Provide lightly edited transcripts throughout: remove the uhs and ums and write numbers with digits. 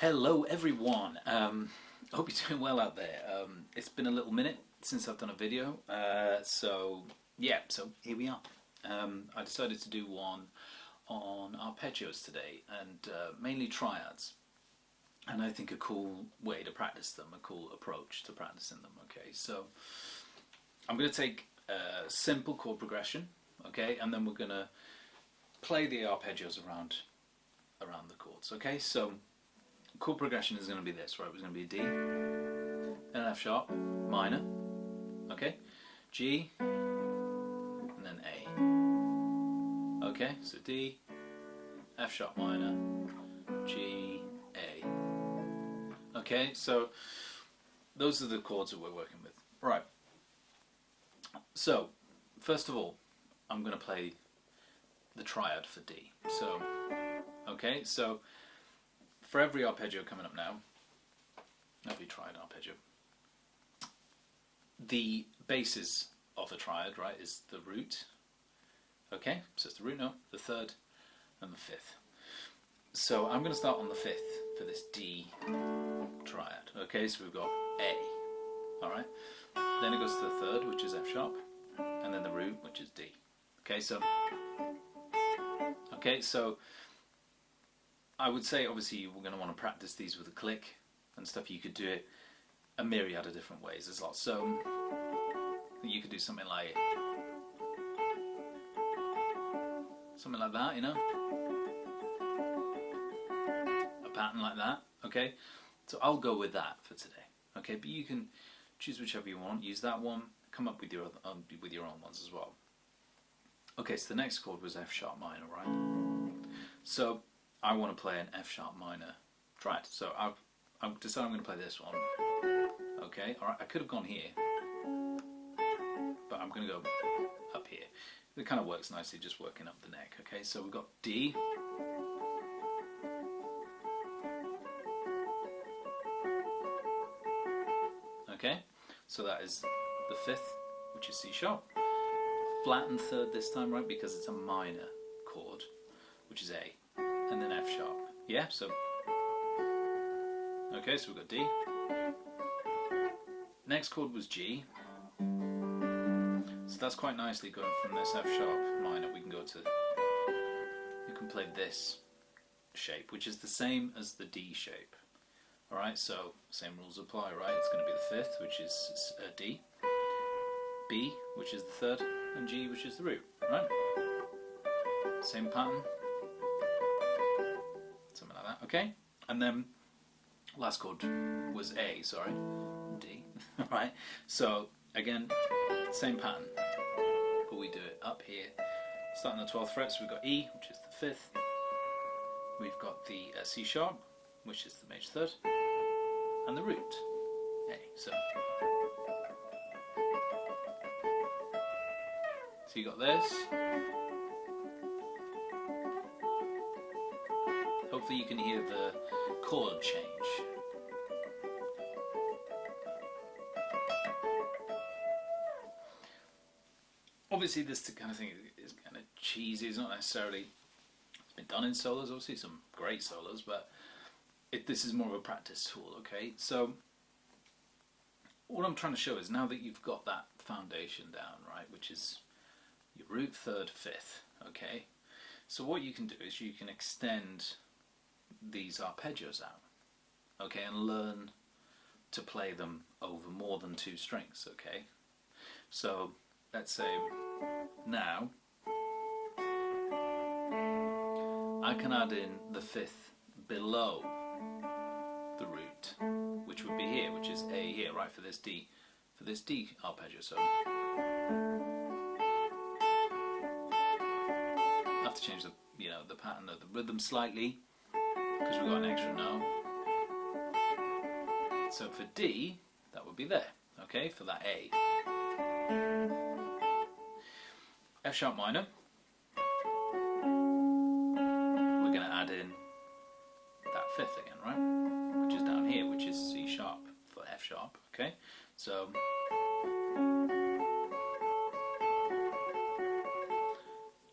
Hello everyone, hope you're doing well out there. It's been a little minute since I've done a video, so here we are. I decided to do one on arpeggios today, and mainly triads, and I think a cool way to practice them, a cool approach to practicing them. Okay, so I'm going to take a simple chord progression, okay, and then we're going to play the arpeggios around the chords. Okay, so chord progression is going to be this, right? It's going to be a D, then an F sharp minor, okay, G, and then A. Okay, so D, F sharp minor, G, A. Okay, so those are the chords that we're working with. Right. So first of all, I'm going to play the triad for D. So, okay, so for every arpeggio coming up now, every triad arpeggio, the basis of a triad, right, is the root. Okay, so it's the root note, the third, and the fifth. So I'm going to start on the fifth for this D triad. Okay, so we've got A, alright, then it goes to the third, which is F sharp, and then the root, which is D. Okay, so I would say obviously we're going to want to practice these with a click and stuff. You could do it a myriad of different ways. There's lots. So you could do something like that, you know, a pattern like that. Okay, so I'll go with that for today. Okay, but you can choose whichever you want. Use that one. Come up with your own ones as well. Okay, so the next chord was F sharp minor, right? So I want to play an F sharp minor triad. So I've decided I'm going to play this one. Okay, alright, I could have gone here, but I'm going to go up here. It kind of works nicely just working up the neck. Okay, so we've got D, okay, so that is the fifth, which is C sharp. Flattened third this time, right, because it's a minor chord, which is A, and then F sharp. Yeah, so okay, so we've got D. Next chord was G. So that's quite nicely going from this F sharp minor. We can go to, you can play this shape, which is the same as the D shape. Alright, so same rules apply, right? It's going to be the fifth, which is D, B, which is the third, and G, which is the root, right? Same pattern, something like that, okay? And then last chord was A, sorry, D, right? So again, same pattern, but we do it up here, starting on the 12th fret. So we've got E, which is the fifth. We've got the C sharp, which is the major third, and the root, A. So you got this. Hopefully you can hear the chord change. Obviously this kind of thing is kind of cheesy. It's not necessarily, it's been done in solos, obviously some great solos, but this is more of a practice tool. Okay, so what I'm trying to show is now that you've got that foundation down, right, which is your root, third, fifth, okay? So what you can do is you can extend these arpeggios out, okay, and learn to play them over more than two strings, okay? So let's say now I can add in the fifth below the root, which would be here, which is A here, right, for this D arpeggio. So to change the pattern of the rhythm slightly because we've got an extra note. So for D, that would be there, okay, for that A. F sharp minor, we're going to add in that fifth again, right, which is down here, which is C sharp for F sharp, okay, so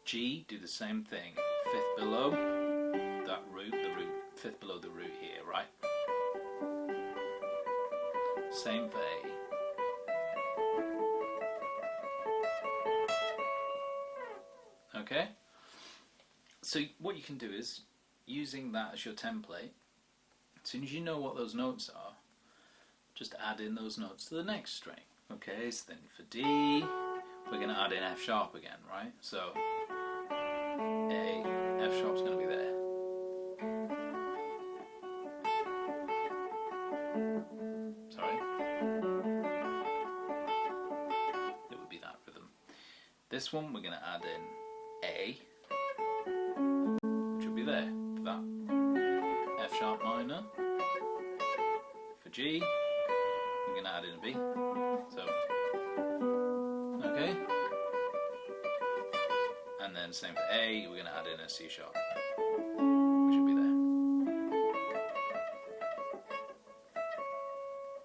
G, do the same thing, fifth below that root, the root fifth below the root here, right? Same for A. Okay? So what you can do is, using that as your template, as soon as you know what those notes are, just add in those notes to the next string. Okay, so then for D, we're going to add in F sharp again, right? So A, F sharp's going to be there. Sorry. It would be that rhythm. This one we're going to add in A, which will be there for that. F sharp minor. For G, we're going to add in a B. So, okay. And then same for A, we're going to add in a C sharp, which will be there.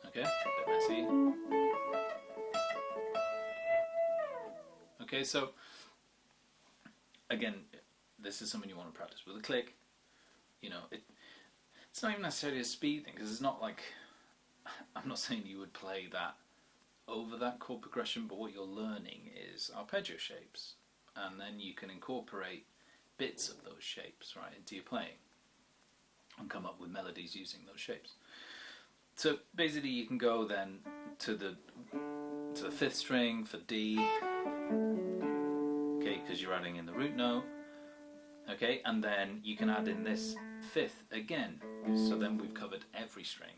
Okay, a bit messy. Okay, so again, this is something you want to practice with a click. You know, it's not even necessarily a speed thing, because it's not like, I'm not saying you would play that over that chord progression, but what you're learning is arpeggio shapes, and then you can incorporate bits of those shapes right into your playing and come up with melodies using those shapes. So basically you can go then to the fifth string for D, okay, because you're adding in the root note, okay, and then you can add in this fifth again, so then we've covered every string,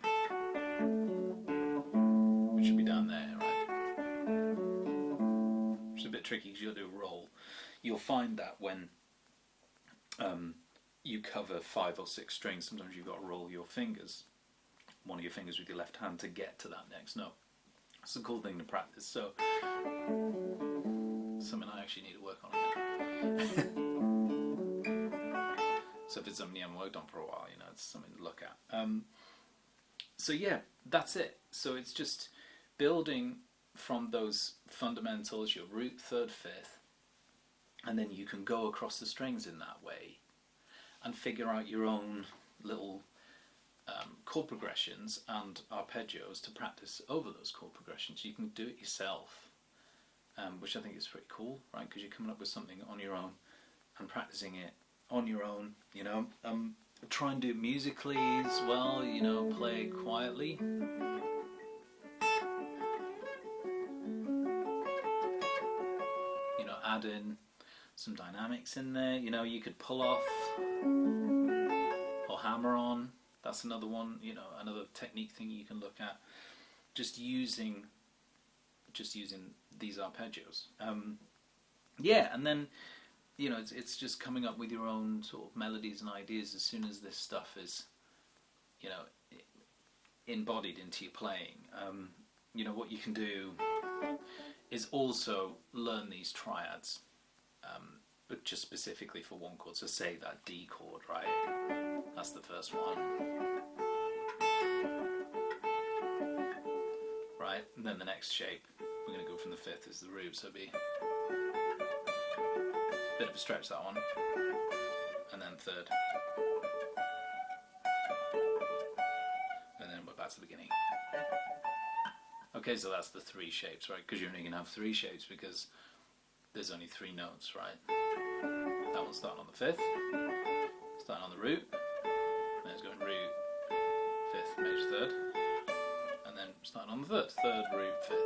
which should be down there, right? Which is a bit tricky because you'll do a roll. You'll find that when you cover 5 or 6 strings, sometimes you've got to roll your fingers, one of your fingers with your left hand, to get to that next note. It's a cool thing to practice, so something I actually need to work on again. So if it's something you haven't worked on for a while, you know, it's something to look at. So yeah, that's it. So it's just building from those fundamentals, your root, third, fifth, and then you can go across the strings in that way and figure out your own little chord progressions and arpeggios to practice over those chord progressions. You can do it yourself, which I think is pretty cool, right? Because you're coming up with something on your own and practicing it on your own, you know. Try and do it musically as well, you know, play quietly. You know, add in some dynamics in there, you know, you could pull off or hammer on. That's another one, you know, another technique thing you can look at. Just using these arpeggios. Yeah, and then, you know, it's just coming up with your own sort of melodies and ideas as soon as this stuff is, you know, embodied into your playing. You know, what you can do is also learn these triads, but just specifically for one chord. So say that D chord, right? That's the first one. Right, and then the next shape, we're going to go from the fifth as the root, so it'll be a bit of a stretch, that one. And then third. And then we're back to the beginning. Okay, so that's the 3 shapes, right? Because you're only going to have 3 shapes because there's only 3 notes, right? That one's starting on the fifth, starting on the root, then it's going root, fifth, major third, and then starting on the third, root, fifth.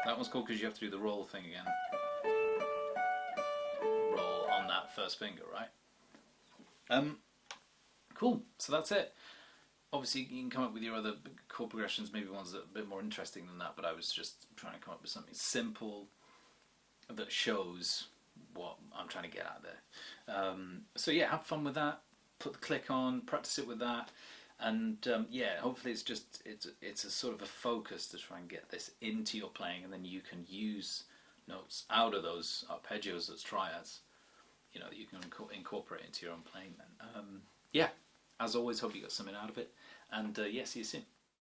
That one's cool because you have to do the roll thing again. Roll on that first finger, right? Cool, so that's it. Obviously you can come up with your other chord progressions, maybe ones that are a bit more interesting than that, but I was just trying to come up with something simple that shows what I'm trying to get out there. So yeah, have fun with that, put the click on, practice it with that, and yeah, hopefully it's a sort of a focus to try and get this into your playing, and then you can use notes out of those arpeggios, those triads, you know, that you can incorporate into your own playing then. Yeah, as always, hope you got something out of it, and yeah, see you soon.